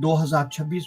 2026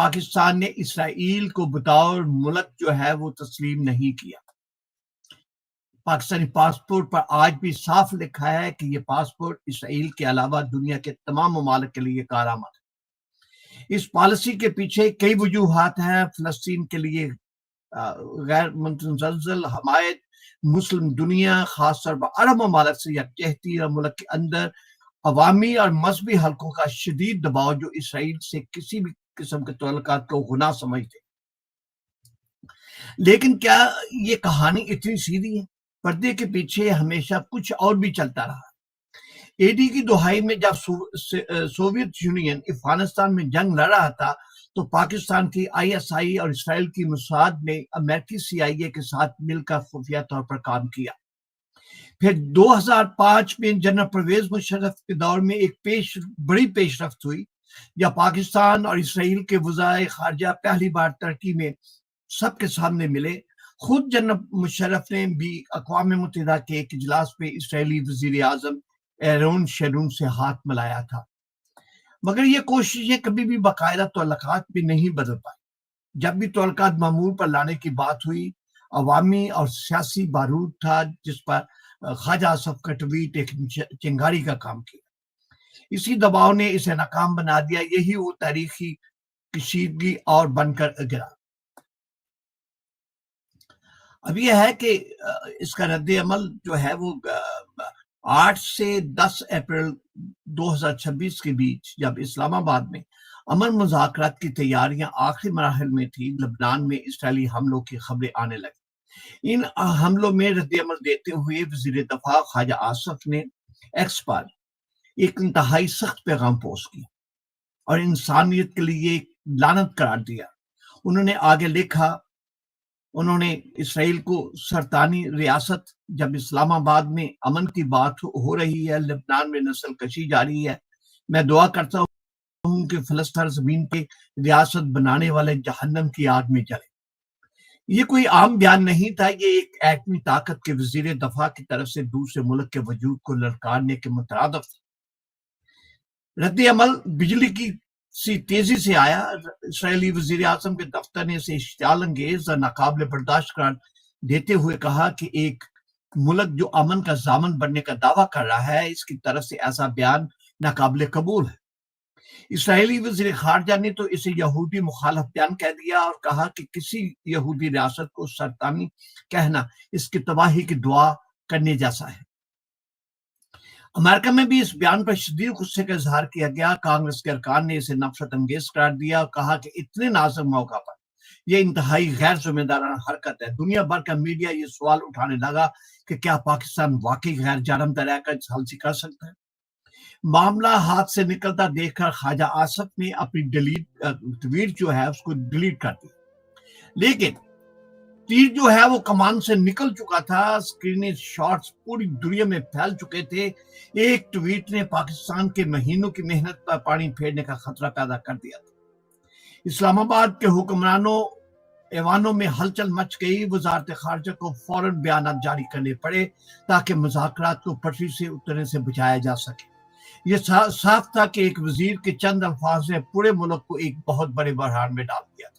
پاکستان نے اسرائیل کو بطور ملک جو ہے وہ تسلیم نہیں کیا۔ پاکستانی پاسپورٹ پر آج بھی صاف لکھا ہے کہ یہ پاسپورٹ اسرائیل کے علاوہ دنیا کے تمام ممالک کے لیے کارآمد ہے۔ اس پالیسی کے پیچھے کئی وجوہات ہیں۔ فلسطین کے لیے غیر متزلزل حمایت، مسلم دنیا خاص طور پر عرب ممالک سے یکجہتی اور ملک کے اندر عوامی اور مذہبی حلقوں کا شدید دباؤ جو اسرائیل سے کسی بھی قسم کے تعلقات کو گناہ سمجھتے۔ لیکن کیا یہ کہانی اتنی سیدھی ہے؟ پردے کے پیچھے ہمیشہ کچھ اور بھی چلتا رہا۔ ایڈی کی دہائی میں جب سوویت یونین افغانستان میں جنگ لڑ رہا تھا تو پاکستان کی ISI اور اسرائیل کی موساد نے امریکی CIA کے ساتھ مل کر خفیہ طور پر کام کیا۔ پھر 2005 میں جنرل پرویز مشرف کے دور میں ایک بڑی پیش رفت ہوئی جب پاکستان اور اسرائیل کے وزرائے خارجہ پہلی بار ترکی میں سب کے سامنے ملے۔ خود جنرل مشرف نے بھی اقوام متحدہ کے ایک اجلاس میں اسرائیلی وزیر اعظم ایرون شرون سے ہاتھ ملایا تھا، مگر یہ کوششیں کبھی بھی باقاعدہ تعلقات بھی نہیں بدل پائی۔ جب بھی تعلقات معمول پر لانے کی بات ہوئی، عوامی اور سیاسی بارود تھا جس پر خواجہ آصف کا ٹویٹ ایک چنگاری کا کام کیا۔ اسی دباؤ نے اسے ناکام بنا دیا۔ یہی وہ تاریخی کشیدگی اور بن کر گرا۔ اب یہ ہے کہ اس کا رد عمل جو ہے وہ 8 سے 10 اپریل 2026 کے بیچ جب اسلام آباد میں امن مذاکرات کی تیاریاں آخری مراحل میں تھی، لبنان میں اسرائیلی حملوں کی خبریں آنے لگیں۔ ان حملوں میں رد عمل دیتے ہوئے وزیر دفاع خواجہ آصف نے ایکس پر ایک انتہائی سخت پیغام پوسٹ کیا اور انسانیت کے لیے ایک لعنت قرار دیا۔ انہوں نے آگے لکھا، انہوں نے اسرائیل کو سرطانی ریاست، جب اسلام آباد میں امن کی بات ہو رہی ہے، لبنان میں نسل کشی جاری ہے، میں دعا کرتا ہوں کہ فلسطین زمین کے ریاست بنانے والے جہنم کی آگ میں جلے۔ یہ کوئی عام بیان نہیں تھا، یہ ایک ایٹمی طاقت کے وزیر دفاع کی طرف سے دوسرے ملک کے وجود کو للکارنے کے مترادف تھا۔ رد عمل بجلی کی سی تیزی سے آیا۔ اسرائیلی وزیر اعظم کے دفتر نے اسے اشتعال انگیز اور ناقابل برداشت قرار دیتے ہوئے کہا کہ ایک ملک جو امن کا ضامن بننے کا دعویٰ کر رہا ہے، اس کی طرف سے ایسا بیان ناقابل قبول ہے۔ اسرائیلی وزیر خارجہ نے تو اسے یہودی مخالف بیان کہہ دیا اور کہا کہ کسی یہودی ریاست کو سرطانی کہنا اس کی تباہی کی دعا کرنے جیسا ہے۔ امریکہ میں بھی اس بیان پر شدید غصے کا اظہار کیا گیا۔ کانگریس کے ارکان نے اسے نفرت انگیز قرار دیا اور کہا کہ اتنے نازک موقع پر یہ انتہائی غیر ذمہ دارانہ حرکت ہے۔ دنیا بھر کا میڈیا یہ سوال اٹھانے لگا کہ کیا پاکستان واقعی غیر جانب دارہ کا ثالثی کر سکتا ہے؟ معاملہ ہاتھ سے نکلتا دیکھ کر خواجہ آصف نے اپنی ٹویٹ جو ہے اس کو ڈیلیٹ کر دیا، لیکن تیر جو ہے وہ کمان سے نکل چکا تھا۔ اسکرین شاٹس پوری دنیا میں پھیل چکے تھے۔ ایک ٹویٹ نے پاکستان کے مہینوں کی محنت پر پانی پھیرنے کا خطرہ پیدا کر دیا تھا۔ اسلام آباد کے حکمرانوں ایوانوں میں ہلچل مچ گئی۔ وزارت خارجہ کو فوراً بیانات جاری کرنے پڑے تاکہ مذاکرات کو پٹری سے اترنے سے بچایا جا سکے۔ یہ صاف تھا کہ ایک وزیر کے چند الفاظ نے پورے ملک کو ایک بہت بڑے بحران میں ڈال دیا تھا۔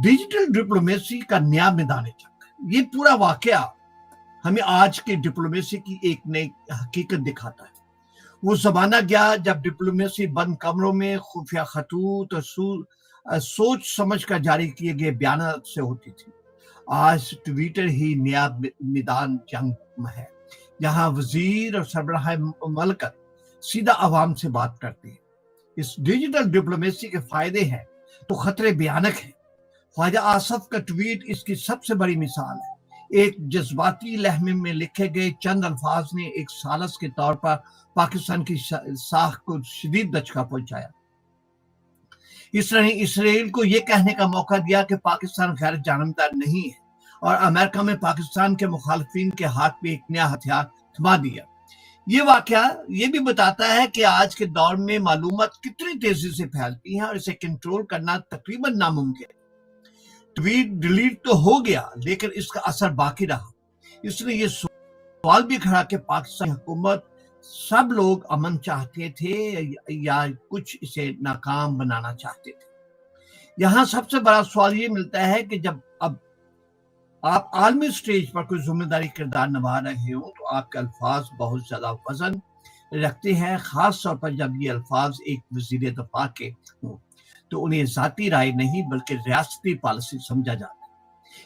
ڈیجیٹل ڈپلومیسی کا نیا میدان جنگ، یہ پورا واقعہ ہمیں آج کی ڈپلومیسی کی ایک نئی حقیقت دکھاتا ہے۔ وہ زمانہ گیا جب ڈپلومیسی بند کمروں میں خفیہ خطوط اور سوچ سمجھ کر جاری کیے گئے بیانات سے ہوتی تھی۔ آج ٹویٹر ہی نیا میدان جنگ ہے، جہاں وزیر اور سربراہ مملکت سیدھا عوام سے بات کرتے ہیں۔ اس ڈیجیٹل ڈپلومیسی کے فائدے ہیں تو خطرے بھیانک ہیں۔ خواجہ آصف کا ٹویٹ اس کی سب سے بڑی مثال ہے۔ ایک جذباتی لہجے میں لکھے گئے چند الفاظ نے ایک ثالث کے طور پر پاکستان کی ساکھ کو شدید دھچکا پہنچایا۔ اس نے اسرائیل کو یہ کہنے کا موقع دیا کہ پاکستان غیر جانبدار نہیں ہے، اور امریکہ میں پاکستان کے مخالفین کے ہاتھ میں ایک نیا ہتھیار تھما دیا۔ یہ واقعہ یہ بھی بتاتا ہے کہ آج کے دور میں معلومات کتنی تیزی سے پھیلتی ہیں اور اسے کنٹرول کرنا تقریباً ناممکن ہے۔ ٹویٹ ڈیلیٹ تو ہو گیا، لیکن اس کا اثر باقی رہا۔ اس نے یہ سوال بھی کھڑا کہ پاکستانی حکومت سب لوگ امن چاہتے تھے یا کچھ اسے ناکام بنانا چاہتے تھے؟ یہاں سب سے بڑا سوال یہ ملتا ہے کہ جب اب آپ عالمی سٹیج پر کوئی ذمہ داری کردار نبھا رہے ہوں تو آپ کے الفاظ بہت زیادہ وزن رکھتے ہیں، خاص طور پر جب یہ الفاظ ایک وزیر دفاع کے ہوں تو انہیں ذاتی رائے نہیں بلکہ ریاستی پالیسی سمجھا جاتا ہے۔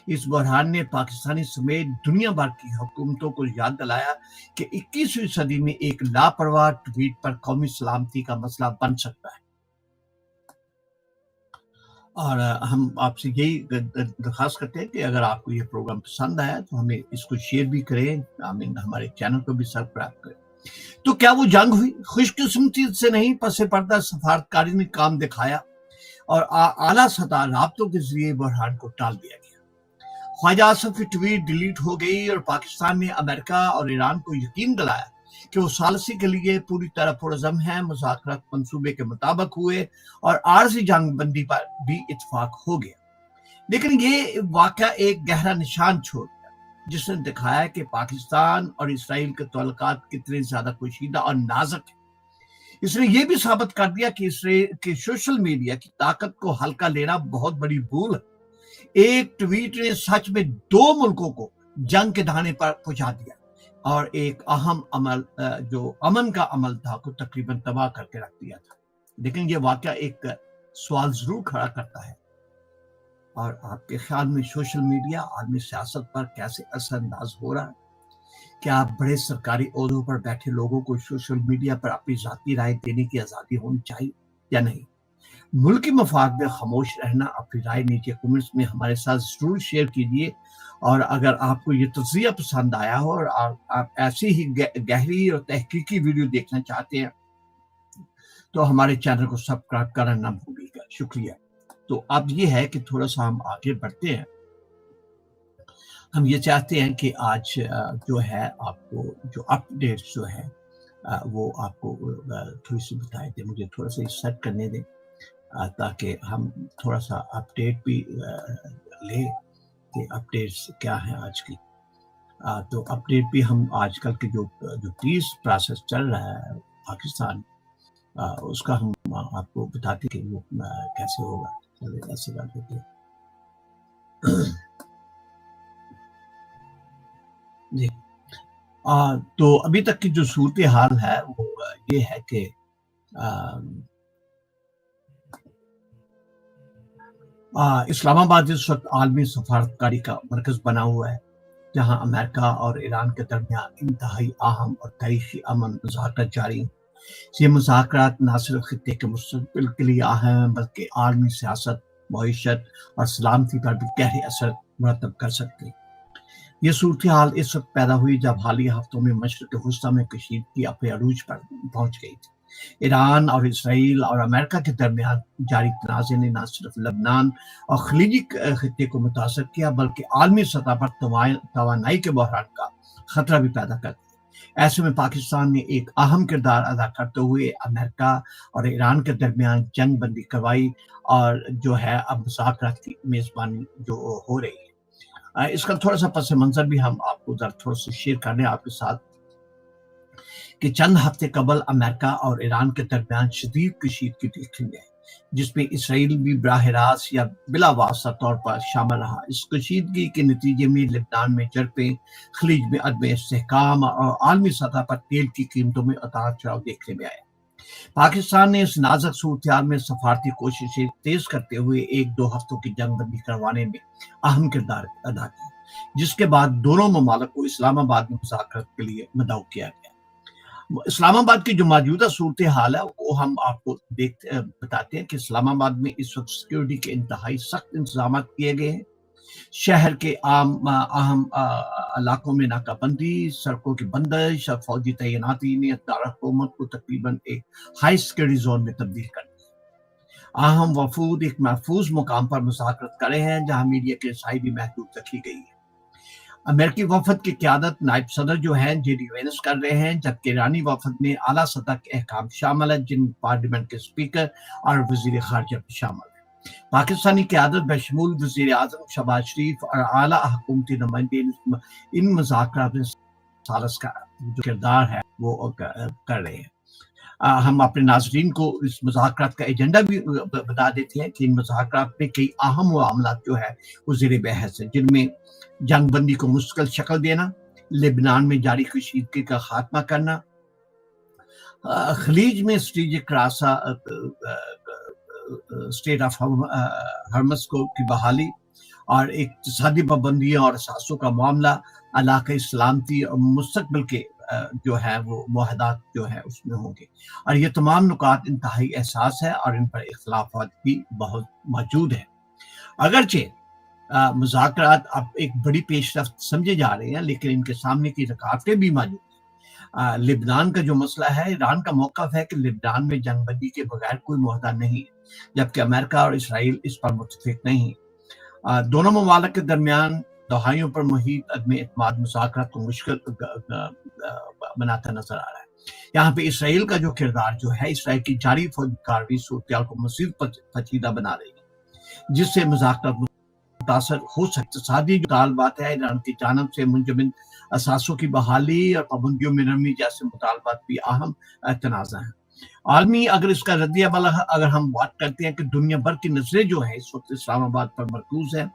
اس بحران نے پاکستانی سمیت دنیا بھر کی حکومتوں کو یاد دلایا کہ 21ویں صدی میں ایک لاپرواہ ٹویٹ پر قومی سلامتی کا مسئلہ بن سکتا ہے۔ اور ہم آپ سے یہی درخواست کرتے ہیں کہ اگر آپ کو یہ پروگرام پسند آیا تو ہمیں اس کو شیئر بھی کریں، ہمارے چینل کو بھی سبسکرائب کریں۔ تو کیا وہ جنگ ہوئی؟ خوش قسمتی سے نہیں، پس پردہ سفارتکاری نے کام دکھایا اور اعلیٰ سطح رابطوں کے ذریعے بحران کو ٹال دیا گیا۔ خواجہ آصف کی ٹویٹ ڈیلیٹ ہو گئی اور پاکستان نے امریکہ اور ایران کو یقین دلایا کہ وہ ثالثی کے لیے پوری طرح پرعزم ہیں۔ مذاکرات منصوبے کے مطابق ہوئے اور عارضی جنگ بندی پر بھی اتفاق ہو گیا، لیکن یہ واقعہ ایک گہرا نشان چھوڑ گیا جس نے دکھایا کہ پاکستان اور اسرائیل کے تعلقات کتنے زیادہ کشیدہ اور نازک ہیں۔ اس نے یہ بھی ثابت کر دیا کہ سوشل میڈیا کی طاقت کو ہلکا لینا بہت بڑی بھول ہے۔ ایک ٹویٹ نے سچ میں 2 ملکوں کو جنگ کے دہانے پر پہنچا دیا اور ایک اہم عمل جو امن کا عمل تھا کو تقریباً تباہ کر کے رکھ دیا تھا۔ لیکن یہ واقعہ ایک سوال ضرور کھڑا کرتا ہے، اور آپ کے خیال میں سوشل میڈیا عالمی سیاست پر کیسے اثر انداز ہو رہا ہے؟ کیا بڑے سرکاری عہدوں پر بیٹھے لوگوں کو سوشل میڈیا پر اپنی ذاتی رائے دینے کی آزادی ہونی چاہیے یا نہیں؟ ملکی مفاد میں خاموش رہنا۔ اپنی رائے نیچے کمنٹس میں ہمارے ساتھ ضرور شیئر کیجیے، اور اگر آپ کو یہ تجزیہ پسند آیا ہو اور آپ ایسی ہی گہری اور تحقیقی ویڈیو دیکھنا چاہتے ہیں تو ہمارے چینل کو سبسکرائب کرنا نہ بھولیے گا۔ شکریہ۔ تو اب یہ ہے کہ تھوڑا سا ہم آگے بڑھتے ہیں۔ ہم یہ چاہتے ہیں کہ آج جو ہے آپ کو جو اپڈیٹس جو ہے وہ آپ کو تھوڑی سی بتائے دیں، مجھے تھوڑا سا سیٹ کرنے دیں تاکہ ہم تھوڑا سا اپڈیٹ بھی لیں کہ اپڈیٹس کیا ہیں آج کی۔ تو اپڈیٹ بھی ہم آج کل کے جو پیس پروسیس چل رہا ہے پاکستان، اس کا ہم آپ کو بتاتے کہ وہ کیسے ہوگا۔ ایسے بات ہوتی ہے جی۔ تو ابھی تک کی جو صورتحال ہے وہ یہ ہے کہ اسلام آباد اس وقت عالمی سفارتکاری کا مرکز بنا ہوا ہے، جہاں امریکہ اور ایران کے درمیان انتہائی اہم اور تاریخی امن مذاکرات جاری ہیں۔ یہ مذاکرات نہ صرف خطے کے مستقبل کے لیے اہم ہیں بلکہ عالمی سیاست، معیشت اور سلامتی پر بھی گہرے اثر مرتب کر سکتے ہیں۔ یہ صورتحال اس وقت پیدا ہوئی جب حالیہ ہفتوں میں مشرق وسطیٰ میں کشیدگی اپنے عروج پر پہنچ گئی تھی۔ ایران اور اسرائیل اور امریکہ کے درمیان جاری تنازع نے نہ صرف لبنان اور خلیجی خطے کو متاثر کیا بلکہ عالمی سطح پر توانائی کے بحران کا خطرہ بھی پیدا کر دیا۔ ایسے میں پاکستان نے ایک اہم کردار ادا کرتے ہوئے امریکہ اور ایران کے درمیان جنگ بندی کروائی، اور جو ہے اب مذاکرات کی میزبانی جو ہو رہی ہے۔ اس کا تھوڑا سا پس منظر بھی ہم آپ کو تھوڑا سا شیئر کر رہے ہیں آپ کے ساتھ کہ چند ہفتے قبل امریکہ اور ایران کے درمیان شدید کشیدگی دیکھی گئی، جس میں اسرائیل بھی براہ راست یا بلا واسطہ طور پر شامل رہا۔ اس کشیدگی کے نتیجے میں لبنان میں جھڑپیں، خلیج میں عدم استحکام اور عالمی سطح پر تیل کی قیمتوں میں اتار چڑھاؤ دیکھنے میں آیا۔ پاکستان نے اس نازک صورتحال میں سفارتی کوششیں تیز کرتے ہوئے 1-2 ہفتوں کی جنگ بندی کروانے میں اہم کردار ادا کیا، جس کے بعد دونوں ممالک کو اسلام آباد میں مذاکرات کے لیے مدعو کیا گیا۔ اسلام آباد کی جو موجودہ صورتحال ہے وہ ہم آپ کو بتاتے ہیں کہ اسلام آباد میں اس وقت سیکیورٹی کے انتہائی سخت انتظامات کیے گئے ہیں۔ شہر کے اہم علاقوں میں ناکہ بندی، سڑکوں کی بندش اور فوجی تعیناتی نے دارالحکومت کو تقریباً ایک ہائی سیکیورٹی زون میں تبدیل کر دیا۔ اہم وفود ایک محفوظ مقام پر مذاکرات کرے ہیں جہاں میڈیا کی رسائی بھی محدود رکھی گئی ہے۔ امریکی وفد کی قیادت نائب صدر جو ہیں جے ڈی وینس کر رہے ہیں، جبکہ ایرانی وفد میں اعلیٰ سطح کے احکام شامل ہیں جن پارلیمنٹ کے اسپیکر اور وزیر خارجہ بھی شامل ہیں۔ پاکستانی قیادت بشمول وزیر اعظم شہباز شریف اور اعلیٰ حکومتی نمائندے ان مذاکرات میں ثالث کا جو کردار ہے وہ کر رہے ہیں۔ ہم اپنے ناظرین کو اس مذاکرات کا ایجنڈا بھی بتا دیتے ہیں کہ ان مذاکرات میں کئی اہم معاملات جو ہے وہ زیر بحث ہیں، جن میں جنگ بندی کو مستقل شکل دینا، لبنان میں جاری کشیدگی کا خاتمہ کرنا، خلیج میں اسٹریٹجک راسا اسٹیٹ آف ہرمس کی بحالی، اور اقتصادی پابندیوں اور اثاثوں کا معاملہ، علاقائی سلامتی اور مستقبل کے جو ہے وہ معاہدات جو ہے اس میں ہوں گے۔ اور یہ تمام نکات انتہائی احساس ہے اور ان پر اختلافات بھی بہت موجود ہیں۔ اگرچہ مذاکرات اب ایک بڑی پیش رفت سمجھے جا رہے ہیں، لیکن ان کے سامنے کی رکاوٹیں بھی موجود ہیں۔ لبنان کا جو مسئلہ ہے، ایران کا موقف ہے کہ لبنان میں جنگ بندی کے بغیر کوئی معاہدہ نہیں ہے، جبکہ امریکہ اور اسرائیل اس پر متفق نہیں۔ دونوں ممالک کے درمیان دہائیوں پر محیط عدم اعتماد مذاکرات کو مشکل بناتا نظر آ رہا ہے۔ یہاں پہ اسرائیل کا جو کردار جو ہے، اسرائیل کی جاری فوجی کارروائی صورتحال کو مزید پیچیدہ بنا رہی ہے، جس سے مذاکرات متاثر ہو سکتے۔ اقتصادی جو مطالبات ہے، ایران کی جانب سے منجمد اثاثوں کی بحالی اور پابندیوں میں نرمی جیسے مطالبات بھی اہم تنازع ہیں۔ عالمی اگر اس کا رد عمل اگر ہم بات کرتے ہیں کہ دنیا بھر کی نظریں جو ہیں اس وقت اسلام آباد پر مرکوز ہیں۔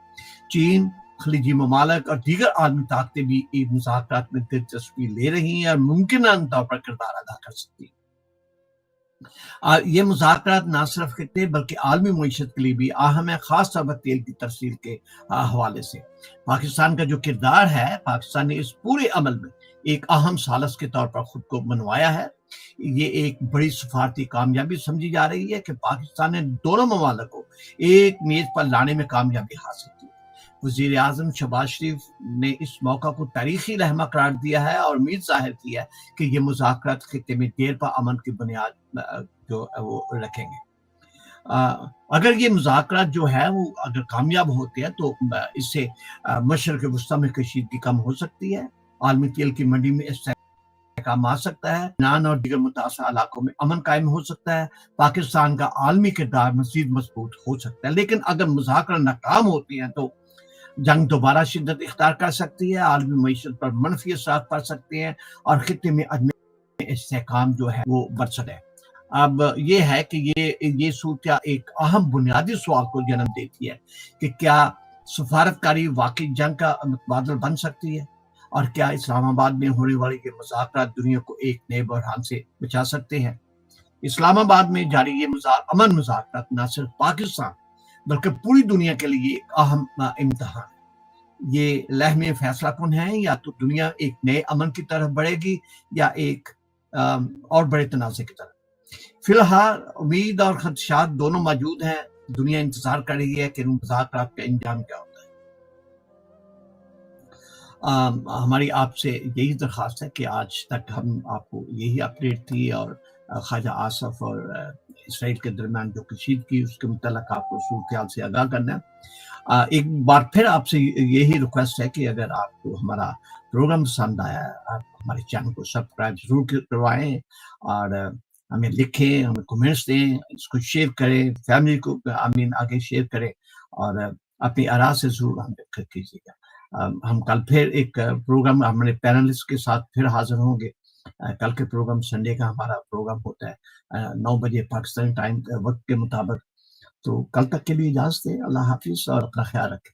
چین، خلیجی ممالک اور دیگر عالمی طاقتیں بھی مذاکرات میں دلچسپی لے رہی ہیں اور ممکنہ طور پر کردار ادا کر سکتی ہیں۔ یہ مذاکرات نہ صرف خطے بلکہ عالمی معیشت کے لیے بھی اہم ہے، خاص طور پر تیل کی ترسیل کے حوالے سے۔ پاکستان کا جو کردار ہے، پاکستان نے اس پورے عمل میں ایک اہم ثالث کے طور پر خود کو منوایا ہے۔ یہ ایک بڑی سفارتی کامیابی سمجھی جا رہی ہے کہ پاکستان نے دونوں ممالک کو ایک میز پر لانے میں کامیابی حاصل کی۔ وزیر اعظم شہباز شریف نے اس موقع کو تاریخی لمحہ قرار دیا ہے اور امید ظاہر کی ہے کہ یہ مذاکرات خطے میں دیر پا امن کی بنیاد جو وہ رکھیں گے۔ اگر یہ مذاکرات جو ہے وہ اگر کامیاب ہوتے ہیں تو اس سے مشرق وسطی میں کشیدگی کم ہو سکتی ہے، عالمی تیل کی منڈی میں استحکام آ سکتا ہے، لبنان اور دیگر متاثرہ علاقوں میں امن قائم ہو سکتا ہے، پاکستان کا عالمی کردار مزید مضبوط ہو سکتا ہے۔ لیکن اگر مذاکرات ناکام ہوتی ہیں تو جنگ دوبارہ شدت اختیار کر سکتی ہے، عالمی معیشت پر منفی اثرات پڑ سکتے ہیں اور خطے میں عدم استحکام جو ہے وہ بڑھ سکتا ہے۔ اب یہ ہے کہ یہ صورتحال ایک اہم بنیادی سوال کو جنم دیتی ہے کہ کیا سفارتکاری واقعی جنگ کا متبادل بن سکتی ہے، اور کیا اسلام آباد میں ہونے والی یہ مذاکرات دنیا کو ایک نئے بحران سے بچا سکتے ہیں۔ اسلام آباد میں جاری یہ امن مذاکرات نہ صرف پاکستان بلکہ پوری دنیا کے لیے ایک اہم امتحان ہے۔ یہ لہم فیصلہ کن ہے، یا تو دنیا ایک نئے امن کی طرف بڑھے گی یا ایک اور بڑے تنازع کی طرف۔ فی الحال امید اور خدشات دونوں موجود ہیں۔ دنیا انتظار کر رہی ہے کہ ان مذاکرات کا انجام کیا ہوتا ہے۔ ہماری آپ سے یہی درخواست ہے کہ آج تک ہم آپ کو یہی اپڈیٹ تھی، اور خواجہ آصف اور اسرائیل کے درمیان جو کشیدگی اس کے متعلق آپ کو صورتحال سے آگاہ کرنا ہے۔ ایک بار پھر آپ سے یہی ریکویسٹ ہے کہ اگر آپ کو ہمارا پروگرام پسند آیا، آپ ہمارے چینل کو سبسکرائب ضرور کروائیں، اور ہمیں لکھیں، ہمیں کمنٹس دیں، اس کو شیئر کریں، فیملی کو آگے شیئر کریں، اور اپنی آراء سے ضرور ہمیں کیجیے گا۔ ہم کل پھر ایک پروگرام ہمارے پینلسٹ کے ساتھ پھر حاضر ہوں گے۔ کل کے پروگرام سنڈے کا ہمارا پروگرام ہوتا ہے 9 بجے پاکستانی ٹائم وقت کے مطابق۔ تو کل تک کے لیے اجازت دیں، اللہ حافظ اور اپنا خیال رکھیں۔